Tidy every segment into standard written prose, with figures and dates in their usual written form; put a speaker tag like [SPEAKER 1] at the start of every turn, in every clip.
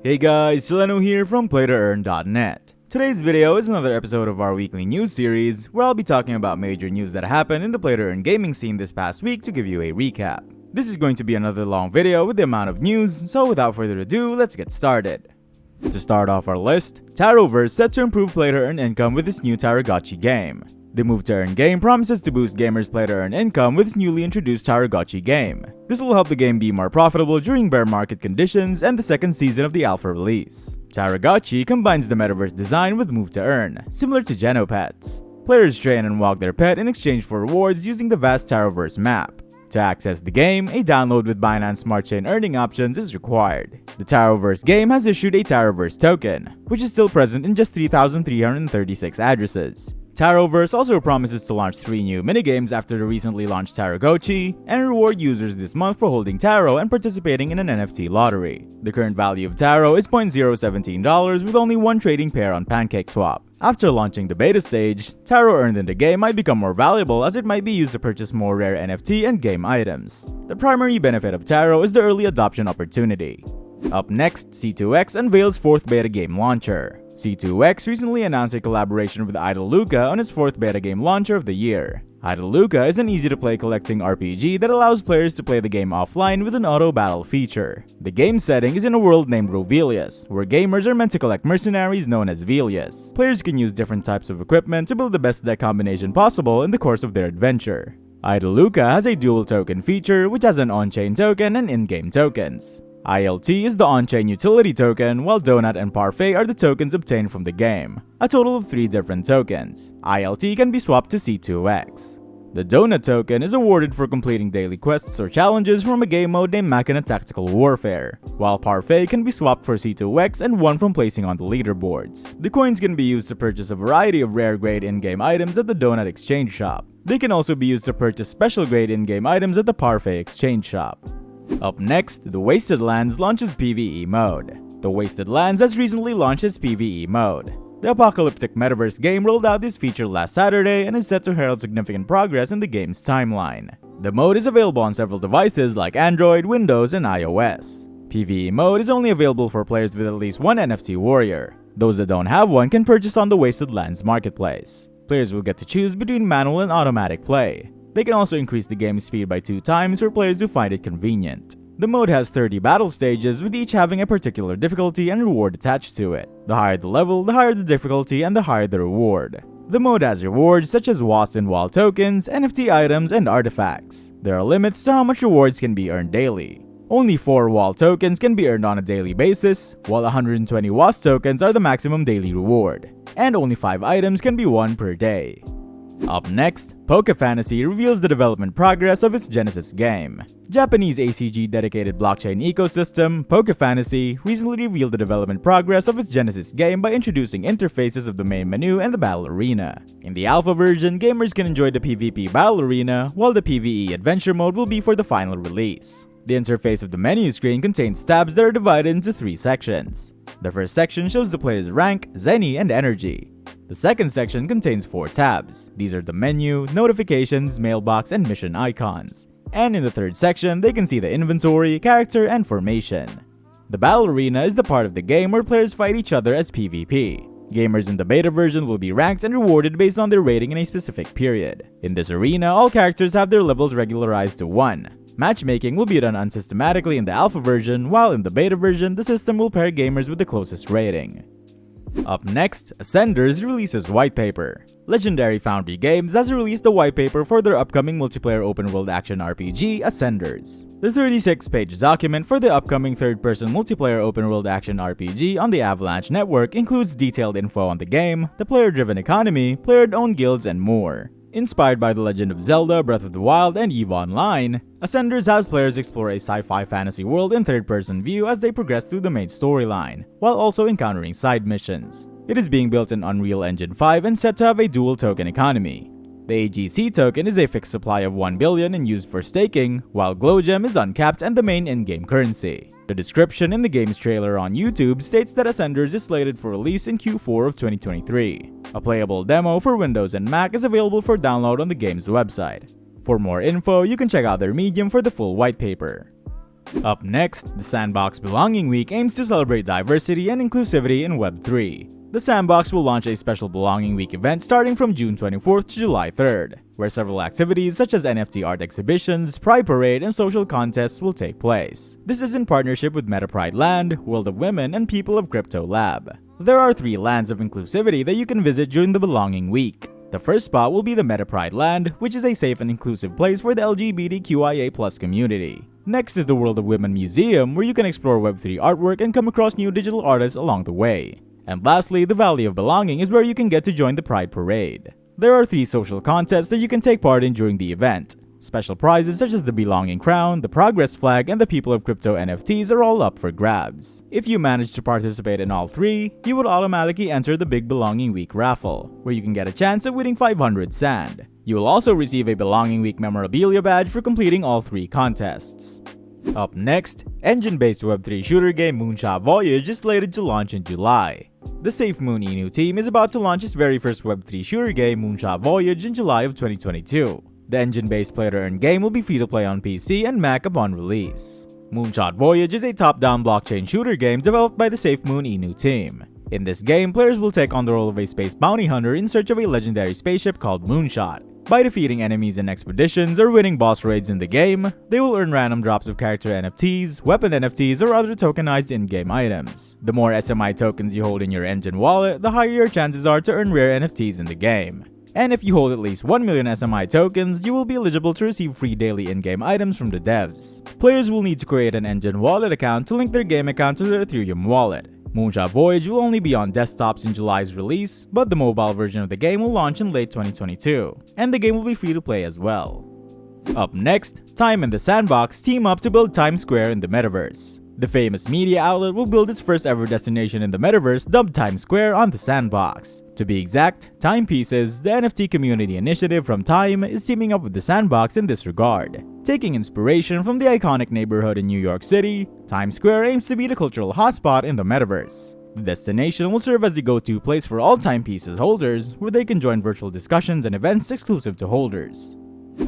[SPEAKER 1] Hey guys, Seleno here from PlayToEarn.net. Today's video is another episode of our weekly news series, where I'll be talking about major news that happened in the PlayToEarn gaming scene this past week to give you a recap. This is going to be another long video with the amount of news, so without further ado, let's get started. To start off our list, Taroverse set to improve play-to-earn income with its new Tarogotchi game. The Move to Earn game promises to boost gamers' play-to-earn income with its newly introduced Tarogotchi game. This will help the game be more profitable during bear market conditions and the second season of the alpha release. Tarogotchi combines the metaverse design with Move to Earn, similar to Genopets. Players train and walk their pet in exchange for rewards using the vast Taroverse map. To access the game, a download with Binance Smart Chain earning options is required. The Taroverse game has issued a Taroverse token, which is still present in just 3,336 addresses. Taroverse also promises to launch 3 new minigames after the recently launched Tarogotchi, and reward users this month for holding Taro and participating in an NFT lottery. The current value of Taro is $0.017 with only one trading pair on PancakeSwap. After launching the beta stage, Taro earned in the game might become more valuable as it might be used to purchase more rare NFT and game items. The primary benefit of Taro is the early adoption opportunity. Up next, C2X unveils 4th beta game launcher. C2X recently announced a collaboration with Luca on its 4th beta game launcher of the year. Luca is an easy-to-play collecting RPG that allows players to play the game offline with an auto-battle feature. The game setting is in a world named Rovelius, where gamers are meant to collect mercenaries known as Velius. Players can use different types of equipment to build the best deck combination possible in the course of their adventure. Luca has a dual token feature, which has an on-chain token and in-game tokens. ILT is the on-chain utility token, while Donut and Parfait are the tokens obtained from the game, a total of 3 different tokens. ILT can be swapped to C2X. The Donut token is awarded for completing daily quests or challenges from a game mode named Machina Tactical Warfare, while Parfait can be swapped for C2X and won from placing on the leaderboards. The coins can be used to purchase a variety of rare grade in-game items at the Donut Exchange Shop. They can also be used to purchase special grade in-game items at the Parfait Exchange Shop. Up next, the Wasted Lands launches PvE mode. The Wasted Lands has recently launched its PvE mode. The apocalyptic metaverse game rolled out this feature last Saturday and is set to herald significant progress in the game's timeline. The mode is available on several devices like Android, Windows, and iOS. PvE mode is only available for players with at least one NFT warrior. Those that don't have one can purchase on the Wasted Lands marketplace. Players will get to choose between manual and automatic play. They can also increase the game's speed by 2 times for players who find it convenient. The mode has 30 battle stages, with each having a particular difficulty and reward attached to it. The higher the level, the higher the difficulty, and the higher the reward. The mode has rewards such as Wast and Wall tokens, NFT items, and artifacts. There are limits to how much rewards can be earned daily. Only 4 Wall tokens can be earned on a daily basis, while 120 Wast tokens are the maximum daily reward, and only 5 items can be won per day. Up next, PolkaFantasy reveals the development progress of its Genesis game. Japanese ACG-dedicated blockchain ecosystem, PolkaFantasy, recently revealed the development progress of its Genesis game by introducing interfaces of the main menu and the battle arena. In the alpha version, gamers can enjoy the PvP battle arena, while the PvE adventure mode will be for the final release. The interface of the menu screen contains tabs that are divided into 3 sections. The first section shows the player's rank, zenny, and energy. The second section contains 4 tabs. These are the menu, notifications, mailbox, and mission icons. And in the third section, they can see the inventory, character, and formation. The battle arena is the part of the game where players fight each other as PvP. Gamers in the beta version will be ranked and rewarded based on their rating in a specific period. In this arena, all characters have their levels regularized to 1. Matchmaking will be done unsystematically in the alpha version, while in the beta version, the system will pair gamers with the closest rating. Up next, Ascenders releases whitepaper. Legendary Foundry Games has released the whitepaper for their upcoming multiplayer open-world action RPG, Ascenders. The 36-page document for the upcoming third-person multiplayer open-world action RPG on the Avalanche Network includes detailed info on the game, the player-driven economy, player-owned guilds, and more. Inspired by The Legend of Zelda, Breath of the Wild, and EVE Online, Ascenders has players explore a sci-fi fantasy world in third-person view as they progress through the main storyline, while also encountering side missions. It is being built in Unreal Engine 5 and set to have a dual token economy. The AGC token is a fixed supply of 1 billion and used for staking, while Glowgem is uncapped and the main in-game currency. The description in the game's trailer on YouTube states that Ascenders is slated for release in Q4 of 2023. A playable demo for Windows and Mac is available for download on the game's website. For more info, you can check out their Medium for the full whitepaper. Up next, the Sandbox Belonging Week aims to celebrate diversity and inclusivity in Web3. The Sandbox will launch a special Belonging Week event starting from June 24th to July 3rd, where several activities such as NFT art exhibitions, Pride Parade, and social contests will take place. This is in partnership with Meta Pride Land, World of Women, and People of Crypto Lab. There are 3 lands of inclusivity that you can visit during the Belonging Week. The first spot will be the Meta Pride Land, which is a safe and inclusive place for the LGBTQIA+ community. Next is the World of Women Museum, where you can explore Web3 artwork and come across new digital artists along the way. And lastly, the Valley of Belonging is where you can get to join the Pride Parade. There are 3 social contests that you can take part in during the event. Special prizes such as the Belonging Crown, the Progress Flag, and the People of Crypto NFTs are all up for grabs. If you manage to participate in all 3, you would automatically enter the Big Belonging Week raffle, where you can get a chance at winning 500 sand. You will also receive a Belonging Week memorabilia badge for completing all 3 contests. Up next, Enjin-Based Web3 shooter game Moonshot Voyage is slated to launch in July. The SafeMoon Inu team is about to launch its very first Web3 shooter game Moonshot Voyage in July of 2022. The Enjin-Based PlayToEarn game will be free to play on PC and Mac upon release. Moonshot Voyage is a top-down blockchain shooter game developed by the SafeMoon Inu team. In this game, players will take on the role of a space bounty hunter in search of a legendary spaceship called Moonshot. By defeating enemies in expeditions or winning boss raids in the game, they will earn random drops of character NFTs, weapon NFTs, or other tokenized in-game items. The more SMI tokens you hold in your Enjin wallet, the higher your chances are to earn rare NFTs in the game. And if you hold at least 1 million SMI tokens, you will be eligible to receive free daily in-game items from the devs. Players will need to create an Enjin wallet account to link their game account to their Ethereum wallet. Moonshot Voyage will only be on desktops in July's release, but the mobile version of the game will launch in late 2022, and the game will be free to play as well. Up next, Time and the Sandbox team up to build Times Square in the metaverse. The famous media outlet will build its first ever destination in the metaverse dubbed Times Square on the Sandbox. To be exact, Timepieces, the NFT community initiative from Time, is teaming up with the Sandbox in this regard. Taking inspiration from the iconic neighborhood in New York City, Times Square aims to be the cultural hotspot in the metaverse. The destination will serve as the go-to place for all Timepieces holders, where they can join virtual discussions and events exclusive to holders.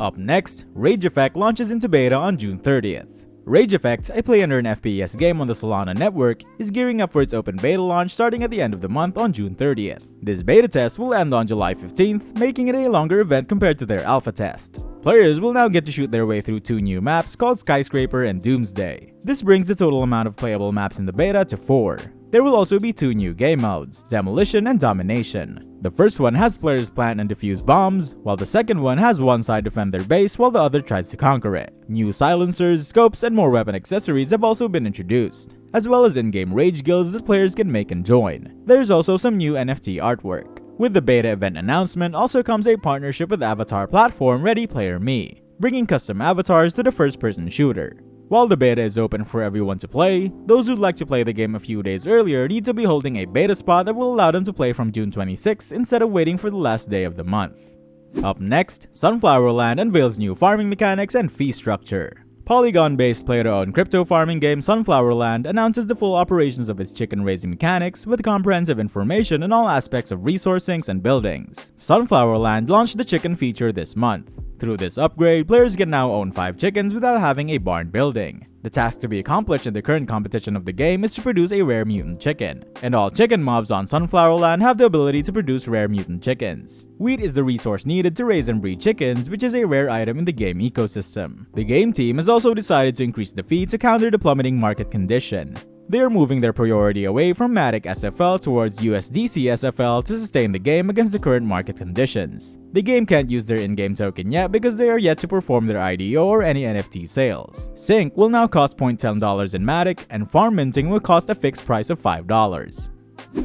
[SPEAKER 1] Up next, Rage Effect launches into beta on June 30th. Rage Effect, a play-and-earn FPS game on the Solana network, is gearing up for its open beta launch starting at the end of the month on June 30th. This beta test will end on July 15th, making it a longer event compared to their alpha test. Players will now get to shoot their way through 2 new maps called Skyscraper and Doomsday. This brings the total amount of playable maps in the beta to 4. There will also be 2 new game modes, Demolition and Domination. The first one has players plant and defuse bombs, while the second one has one side defend their base while the other tries to conquer it. New silencers, scopes, and more weapon accessories have also been introduced, as well as in-game rage guilds that players can make and join. There's also some new NFT artwork. With the beta event announcement also comes a partnership with avatar platform Ready Player Me, bringing custom avatars to the first-person shooter. While the beta is open for everyone to play, those who'd like to play the game a few days earlier need to be holding a beta spot that will allow them to play from June 26 instead of waiting for the last day of the month. Up next, Sunflowerland unveils new farming mechanics and fee structure. Polygon-based player-owned crypto farming game Sunflowerland announces the full operations of its chicken-raising mechanics with comprehensive information on all aspects of resourcing and buildings. Sunflowerland launched the chicken feature this month. Through this upgrade, players can now own 5 chickens without having a barn building. The task to be accomplished in the current competition of the game is to produce a rare mutant chicken, and all chicken mobs on Sunflowerland have the ability to produce rare mutant chickens. Wheat is the resource needed to raise and breed chickens, which is a rare item in the game ecosystem. The game team has also decided to increase the fee to counter the plummeting market condition. They are moving their priority away from Matic SFL towards USDC SFL to sustain the game against the current market conditions. The game can't use their in-game token yet because they are yet to perform their IDO or any NFT sales. Sync will now cost $0.10 in Matic, and farm minting will cost a fixed price of $5.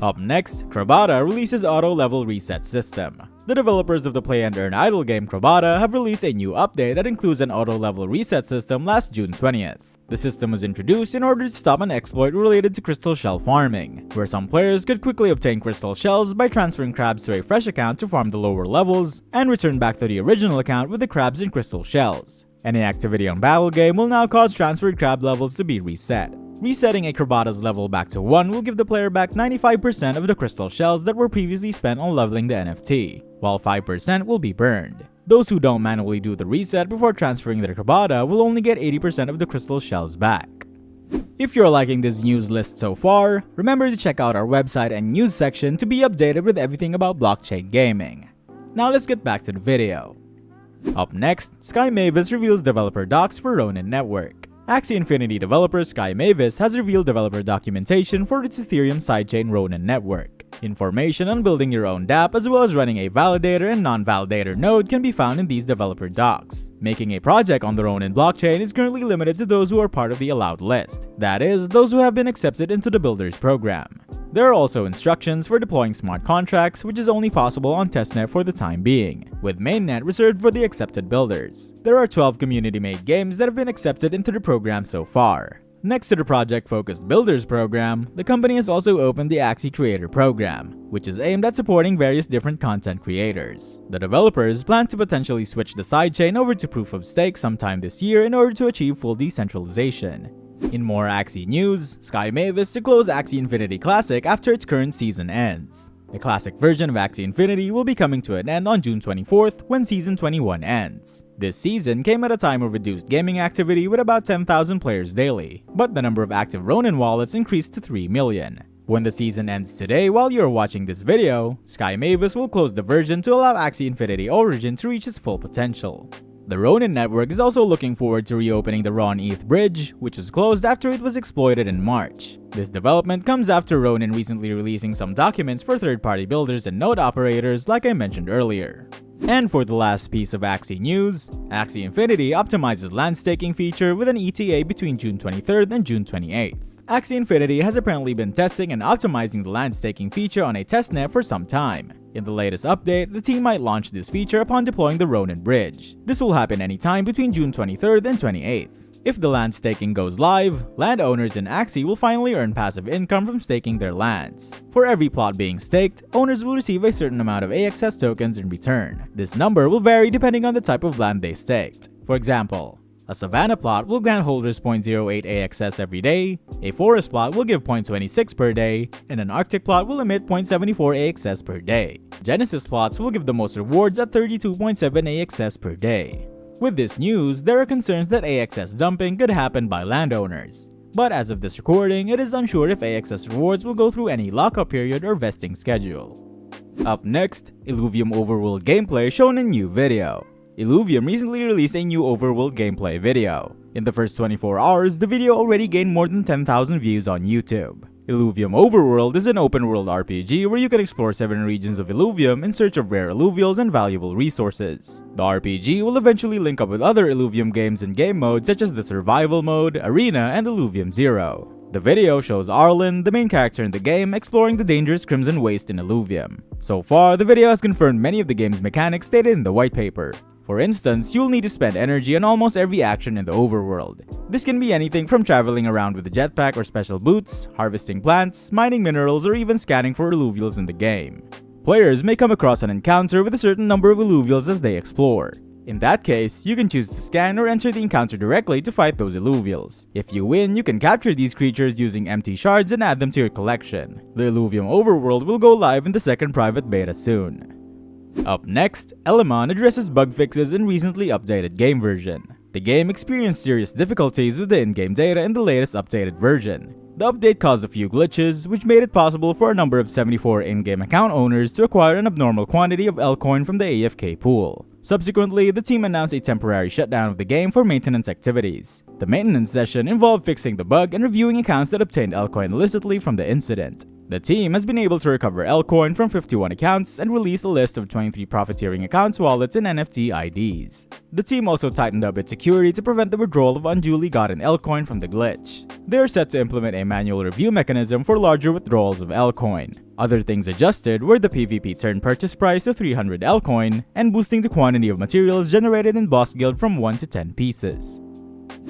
[SPEAKER 1] Up next, Crabada releases auto level reset system. The developers of the play and earn idle game Crabada have released a new update that includes an auto level reset system last June 20th. The system was introduced in order to stop an exploit related to crystal shell farming, where some players could quickly obtain crystal shells by transferring crabs to a fresh account to farm the lower levels, and return back to the original account with the crabs and crystal shells. Any activity on Battle Game will now cause transferred crab levels to be reset. Resetting a Crabada's level back to 1 will give the player back 95% of the crystal shells that were previously spent on leveling the NFT, while 5% will be burned. Those who don't manually do the reset before transferring their Crabada will only get 80% of the crystal shells back. If you're liking this news list so far, remember to check out our website and news section to be updated with everything about blockchain gaming. Now let's get back to the video. Up next, Mavis reveals developer docs for Ronin Network. Axie Infinity developer Mavis has revealed developer documentation for its Ethereum sidechain Ronin Network. Information on building your own dApp as well as running a validator and non-validator node can be found in these developer docs. Making a project on the Ronin blockchain is currently limited to those who are part of the allowed list, that is, those who have been accepted into the Builders program. There are also instructions for deploying smart contracts, which is only possible on testnet for the time being, with mainnet reserved for the accepted builders. There are 12 community-made games that have been accepted into the program so far. Next to the project-focused Builders program, the company has also opened the Axie Creator program, which is aimed at supporting various different content creators. The developers plan to potentially switch the sidechain over to Proof of Stake sometime this year in order to achieve full decentralization. In more Axie news, Mavis to close Axie Infinity Classic after its current season ends. The classic version of Axie Infinity will be coming to an end on June 24th when Season 21 ends. This season came at a time of reduced gaming activity with about 10,000 players daily, but the number of active Ronin wallets increased to 3 million. When the season ends today while you're watching this video, Mavis will close the version to allow Axie Infinity Origin to reach its full potential. The Ronin Network is also looking forward to reopening the Ron ETH bridge, which was closed after it was exploited in March. This development comes after Ronin recently releasing some documents for third-party builders and node operators like I mentioned earlier. And for the last piece of Axie news, Axie Infinity optimizes land staking feature with an ETA between June 23rd and June 28th. Axie Infinity has apparently been testing and optimizing the land staking feature on a testnet for some time. In the latest update, the team might launch this feature upon deploying the Ronin bridge. This will happen anytime between June 23rd and 28th. If the land staking goes live, landowners in Axie will finally earn passive income from staking their lands. For every plot being staked, owners will receive a certain amount of AXS tokens in return. This number will vary depending on the type of land they staked. For example, a savanna plot will grant holders 0.08 AXS every day, a forest plot will give 0.26 per day, and an arctic plot will emit 0.74 AXS per day. Genesis plots will give the most rewards at 32.7 AXS per day. With this news, there are concerns that AXS dumping could happen by landowners. But as of this recording, it is unsure if AXS rewards will go through any lockup period or vesting schedule. Up next, Illuvium Overworld gameplay shown in new video. Illuvium recently released a new Overworld gameplay video. In the first 24 hours, the video already gained more than 10,000 views on YouTube. Illuvium Overworld is an open-world RPG where you can explore 7 regions of Illuvium in search of rare alluvials and valuable resources. The RPG will eventually link up with other Illuvium games and game modes such as the Survival Mode, Arena, and Illuvium Zero. The video shows Arlen, the main character in the game, exploring the dangerous Crimson Waste in Illuvium. So far, the video has confirmed many of the game's mechanics stated in the whitepaper. For instance, you'll need to spend energy on almost every action in the overworld. This can be anything from traveling around with a jetpack or special boots, harvesting plants, mining minerals, or even scanning for alluvials in the game. Players may come across an encounter with a certain number of alluvials as they explore. In that case, you can choose to scan or enter the encounter directly to fight those alluvials. If you win, you can capture these creatures using empty shards and add them to your collection. The Illuvium Overworld will go live in the second private beta soon. Up next, Elemon addresses bug fixes in recently updated game version. The game experienced serious difficulties with the in-game data in the latest updated version. The update caused a few glitches, which made it possible for a number of 74 in-game account owners to acquire an abnormal quantity of L-Coin from the AFK pool. Subsequently, the team announced a temporary shutdown of the game for maintenance activities. The maintenance session involved fixing the bug and reviewing accounts that obtained L-Coin illicitly from the incident. The team has been able to recover L-Coin from 51 accounts and release a list of 23 profiteering accounts, wallets, and NFT IDs. The team also tightened up its security to prevent the withdrawal of unduly gotten L-Coin from the glitch. They are set to implement a manual review mechanism for larger withdrawals of L-Coin. Other things adjusted were the PvP turn purchase price to 300 L-Coin and boosting the quantity of materials generated in Boss Guild from 1 to 10 pieces.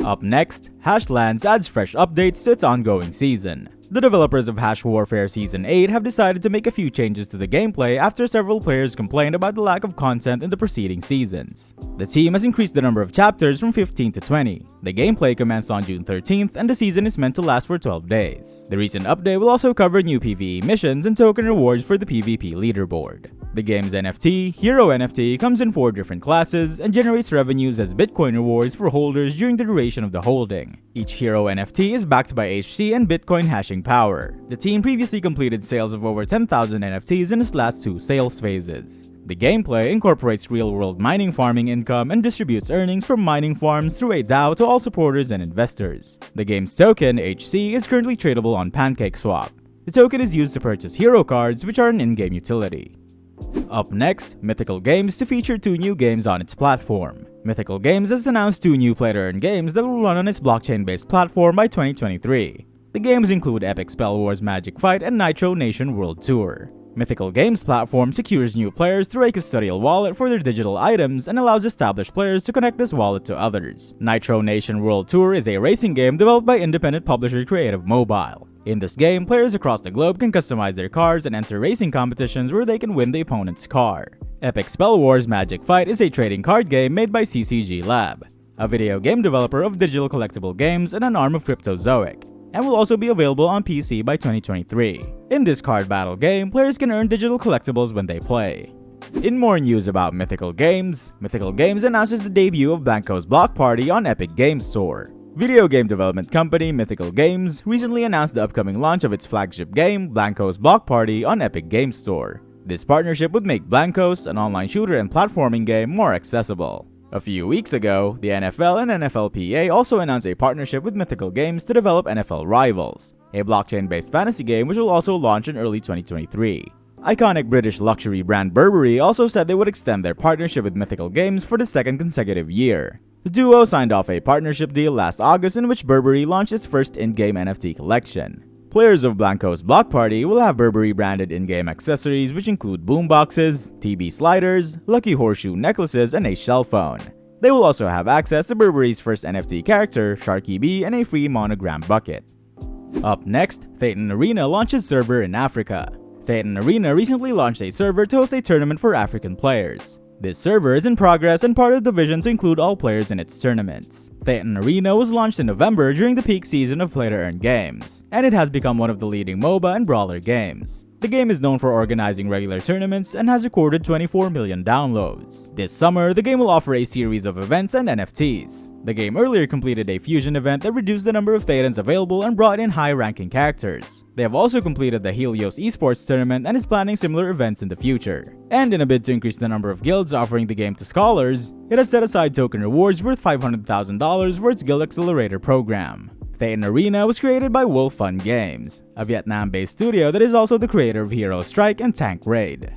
[SPEAKER 1] Up next, HashLand adds fresh updates to its ongoing season. The developers of Hash Warfare Season 8 have decided to make a few changes to the gameplay after several players complained about the lack of content in the preceding seasons. The team has increased the number of chapters from 15 to 20. The gameplay commenced on June 13th, and the season is meant to last for 12 days. The recent update will also cover new PvE missions and token rewards for the PvP leaderboard. The game's NFT, Hero NFT, comes in 4 different classes and generates revenues as Bitcoin rewards for holders during the duration of the holding. Each Hero NFT is backed by HC and Bitcoin hashing power. The team previously completed sales of over 10,000 NFTs in its last 2 sales phases. The gameplay incorporates real-world mining farming income and distributes earnings from mining farms through a DAO to all supporters and investors. The game's token, HC, is currently tradable on PancakeSwap. The token is used to purchase hero cards, which are an in-game utility. Up next, Mythical Games to feature 2 new games on its platform. Mythical Games has announced 2 new PlayToEarn games that will run on its blockchain-based platform by 2023. The games include Epic Spell Wars Magic Fight and Nitro Nation World Tour. Mythical Games platform secures new players through a custodial wallet for their digital items and allows established players to connect this wallet to others. Nitro Nation World Tour is a racing game developed by independent publisher Creative Mobile. In this game, players across the globe can customize their cars and enter racing competitions where they can win the opponent's car. Epic Spell Wars Magic Fight is a trading card game made by CCG Lab, a video game developer of digital collectible games and an arm of Cryptozoic, and will also be available on PC by 2023. In this card battle game, players can earn digital collectibles when they play. In more news about Mythical Games announces the debut of Blankos Block Party on Epic Games Store. Video game development company Mythical Games recently announced the upcoming launch of its flagship game, Blankos Block Party, on Epic Games Store. This partnership would make Blankos, an online shooter and platforming game, more accessible. A few weeks ago, the NFL and NFLPA also announced a partnership with Mythical Games to develop NFL Rivals, a blockchain-based fantasy game which will also launch in early 2023. Iconic British luxury brand Burberry also said they would extend their partnership with Mythical Games for the 2nd consecutive year. The duo signed off a partnership deal last August in which Burberry launched its first in-game NFT collection. Players of Blankos Block Party will have Burberry-branded in-game accessories which include boomboxes, TB sliders, lucky horseshoe necklaces, and a shell phone. They will also have access to Burberry's first NFT character, Sharky B, and a free monogram bucket. Up next, Thetan Arena launches server in Africa. Thetan Arena recently launched a server to host a tournament for African players. This server is in progress and part of the vision to include all players in its tournaments. Thetan Arena was launched in November during the peak season of PlayToEarn games, and it has become one of the leading MOBA and brawler games. The game is known for organizing regular tournaments and has recorded 24 million downloads. This summer, the game will offer a series of events and NFTs. The game earlier completed a fusion event that reduced the number of Thetans available and brought in high-ranking characters. They have also completed the Helios Esports tournament and is planning similar events in the future. And in a bid to increase the number of guilds offering the game to scholars, it has set aside token rewards worth $500,000 for its Guild Accelerator program. Thetan Arena was created by Wolf Fun Games, a Vietnam-based studio that is also the creator of Hero Strike and Tank Raid.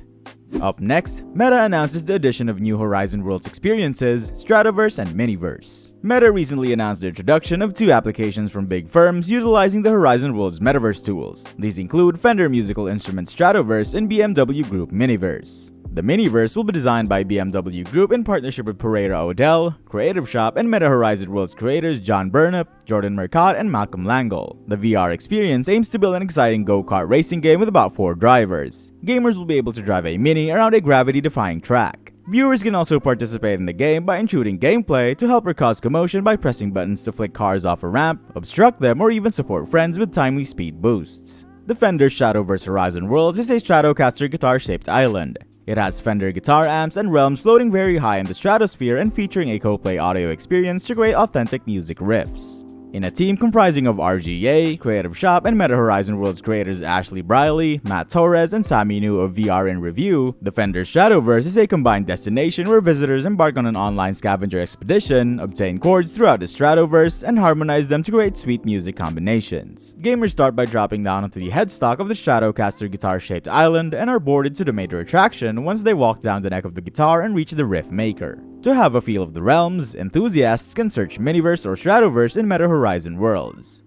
[SPEAKER 1] Up next, Meta announces the addition of new Horizon Worlds experiences, Stratoverse and MINIverse. Meta recently announced the introduction of 2 applications from big firms utilizing the Horizon Worlds metaverse tools. These include Fender Musical Instruments Stratoverse and BMW Group MINIverse. The MINIverse will be designed by BMW Group in partnership with Pereira Odell, Creative Shop, and Meta Horizon Worlds creators John Burnup, Jordan Mercat, and Malcolm Langle. The VR experience aims to build an exciting go-kart racing game with about 4 drivers. Gamers will be able to drive a Mini around a gravity-defying track. Viewers can also participate in the game by intruding gameplay to help or cause commotion by pressing buttons to flick cars off a ramp, obstruct them, or even support friends with timely speed boosts. The Fender Stratoverse Horizon Worlds is a Stratocaster guitar-shaped island. It has Fender guitar amps and realms floating very high in the stratosphere and featuring a co-play audio experience to create authentic music riffs. In a team comprising of RGA, Creative Shop, and Meta Horizon Worlds creators Ashley Briley, Matt Torres, and Sami Nu of VR in Review, the Fender Stratoverse is a combined destination where visitors embark on an online scavenger expedition, obtain chords throughout the Stratoverse, and harmonize them to create sweet music combinations. Gamers start by dropping down onto the headstock of the Stratocaster guitar-shaped island and are boarded to the major attraction once they walk down the neck of the guitar and reach the riff maker. To have a feel of the realms, enthusiasts can search MINIverse or Stratoverse in Meta Horizon Worlds.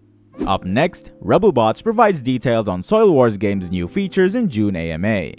[SPEAKER 1] Up next, Rebelbots provides details on Xoil Wars game's new features in June AMA.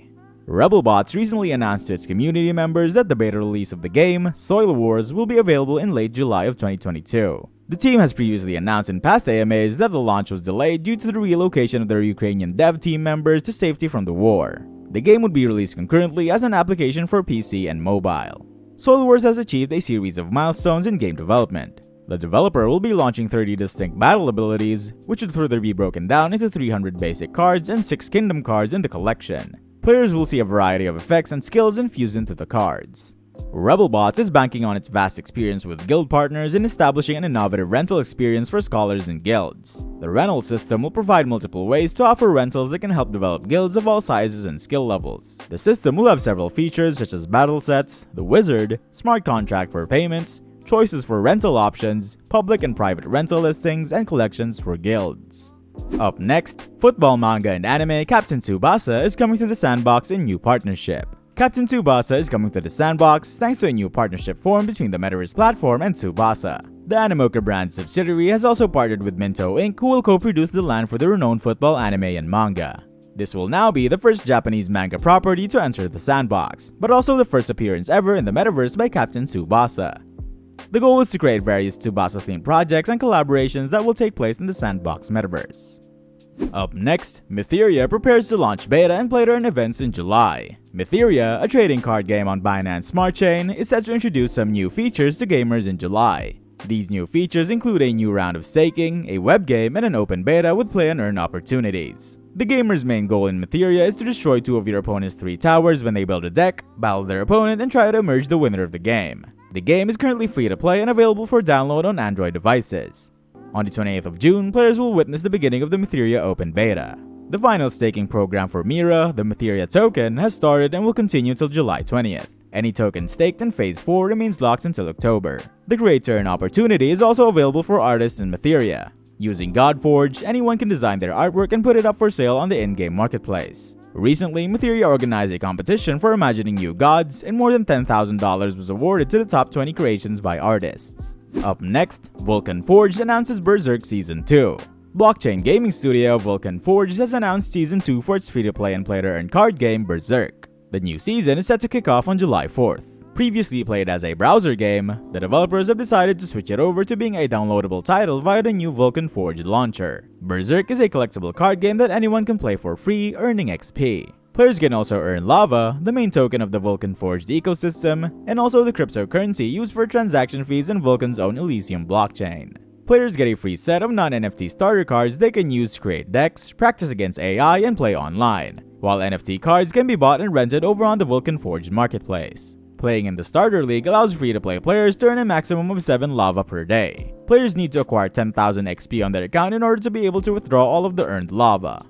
[SPEAKER 1] Rebelbots recently announced to its community members that the beta release of the game, Xoil Wars, will be available in late July of 2022. The team has previously announced in past AMAs that the launch was delayed due to the relocation of their Ukrainian dev team members to safety from the war. The game would be released concurrently as an application for PC and mobile. Xoil Wars has achieved a series of milestones in game development. The developer will be launching 30 distinct battle abilities, which would further be broken down into 300 basic cards and 6 kingdom cards in the collection. Players will see a variety of effects and skills infused into the cards. Rebelbots is banking on its vast experience with guild partners in establishing an innovative rental experience for scholars and guilds. The rental system will provide multiple ways to offer rentals that can help develop guilds of all sizes and skill levels. The system will have several features such as battle sets, the wizard, smart contract for payments, choices for rental options, public and private rental listings, and collections for guilds. Up next, football manga and anime Captain Tsubasa is coming to the Sandbox in new partnership. Captain Tsubasa is coming to the Sandbox thanks to a new partnership formed between the metaverse platform and Tsubasa. The Animoca brand subsidiary has also partnered with Minto Inc., who will co-produce the land for the renowned football anime and manga. This will now be the first Japanese manga property to enter the Sandbox, but also the first appearance ever in the metaverse by Captain Tsubasa. The goal is to create various Tsubasa-themed projects and collaborations that will take place in the Sandbox metaverse. Up next, Mytheria prepares to launch beta and PlayToEarn events in July. Mytheria, a trading card game on Binance Smart Chain, is set to introduce some new features to gamers in July. These new features include a new round of staking, a web game, and an open beta with play and earn opportunities. The gamer's main goal in Mytheria is to destroy 2 of your opponent's 3 towers when they build a deck, battle their opponent, and try to emerge the winner of the game. The game is currently free to play and available for download on Android devices. On the 28th of June, players will witness the beginning of the Mytheria open beta. The final staking program for Mira, the Mytheria token, has started and will continue till July 20th. Any token staked in Phase 4 remains locked until October. The Create Earn opportunity is also available for artists in Mytheria. Using Godforge, anyone can design their artwork and put it up for sale on the in-game marketplace. Recently, Mytheria organized a competition for imagining new gods, and more than $10,000 was awarded to the top 20 creations by artists. Up next, Vulcan Forged announces Berserk Season 2. Blockchain gaming studio Vulcan Forged has announced Season 2 for its free-to-play and play-to-earn card game Berserk. The new season is set to kick off on July 4th. Previously played as a browser game, the developers have decided to switch it over to being a downloadable title via the new Vulcan Forged launcher. Berserk is a collectible card game that anyone can play for free, earning XP. Players can also earn lava, the main token of the Vulcan Forged ecosystem, and also the cryptocurrency used for transaction fees in Vulcan's own Illuvium blockchain. Players get a free set of non-NFT starter cards they can use to create decks, practice against AI, and play online, while NFT cards can be bought and rented over on the Vulcan Forged marketplace. Playing in the Starter League allows free-to-play players to earn a maximum of 7 lava per day. Players need to acquire 10,000 XP on their account in order to be able to withdraw all of the earned lava.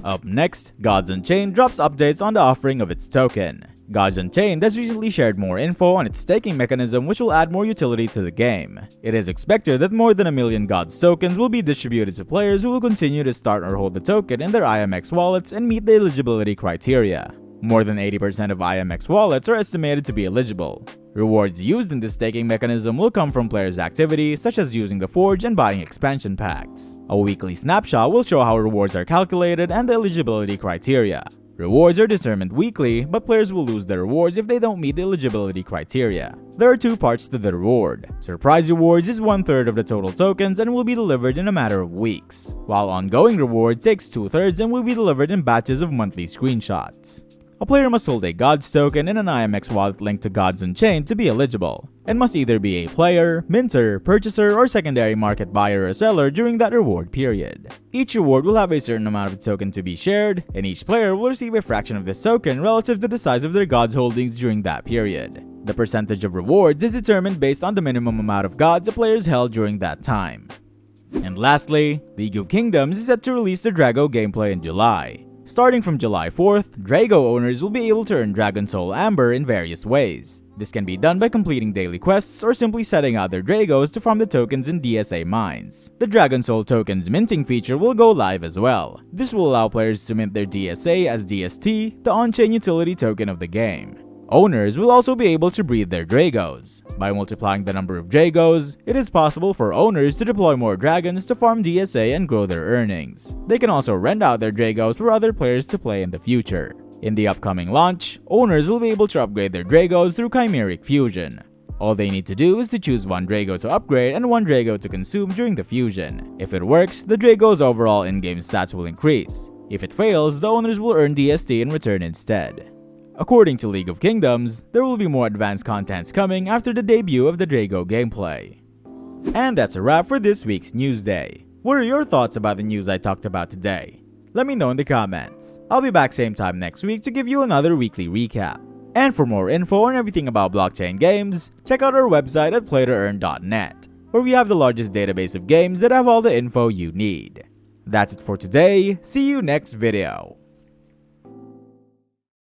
[SPEAKER 1] Up next, Gods Unchained drops updates on the offering of its token. Gods Unchained has recently shared more info on its staking mechanism, which will add more utility to the game. It is expected that more than 1 million Gods tokens will be distributed to players who will continue to start or hold the token in their IMX wallets and meet the eligibility criteria. More than 80% of IMX wallets are estimated to be eligible. Rewards used in this staking mechanism will come from players' activities such as using the Forge and buying expansion packs. A weekly snapshot will show how rewards are calculated and the eligibility criteria. Rewards are determined weekly, but players will lose their rewards if they don't meet the eligibility criteria. There are 2 parts to the reward. Surprise rewards is 1/3 of the total tokens and will be delivered in a matter of weeks, while ongoing reward takes 2/3 and will be delivered in batches of monthly screenshots. A player must hold a Gods token in an IMX wallet linked to Gods Unchained to be eligible, and must either be a player, minter, purchaser, or secondary market buyer or seller during that reward period. Each reward will have a certain amount of token to be shared, and each player will receive a fraction of this token relative to the size of their Gods holdings during that period. The percentage of rewards is determined based on the minimum amount of Gods a player's held during that time. And lastly, League of Kingdoms is set to release the Drago gameplay in July. Starting from July 4th, Drago owners will be able to earn Dragon Soul Amber in various ways. This can be done by completing daily quests or simply setting out their Dragos to farm the tokens in DSA mines. The Dragon Soul tokens minting feature will go live as well. This will allow players to mint their DSA as DST, the on-chain utility token of the game. Owners will also be able to breed their Dragos. By multiplying the number of Dragos, it is possible for owners to deploy more dragons to farm DSA and grow their earnings. They can also rent out their Dragos for other players to play in the future. In the upcoming launch, owners will be able to upgrade their Dragos through Chimeric Fusion. All they need to do is to choose 1 Drago to upgrade and 1 Drago to consume during the fusion. If it works, the Drago's overall in-game stats will increase. If it fails, the owners will earn DST in return instead. According to League of Kingdoms, there will be more advanced contents coming after the debut of the Drago gameplay. And that's a wrap for this week's News Day. What are your thoughts about the news I talked about today? Let me know in the comments. I'll be back same time next week to give you another weekly recap. And for more info on everything about blockchain games, check out our website at PlayToEarn.net, where we have the largest database of games that have all the info you need. That's it for today. See you next video.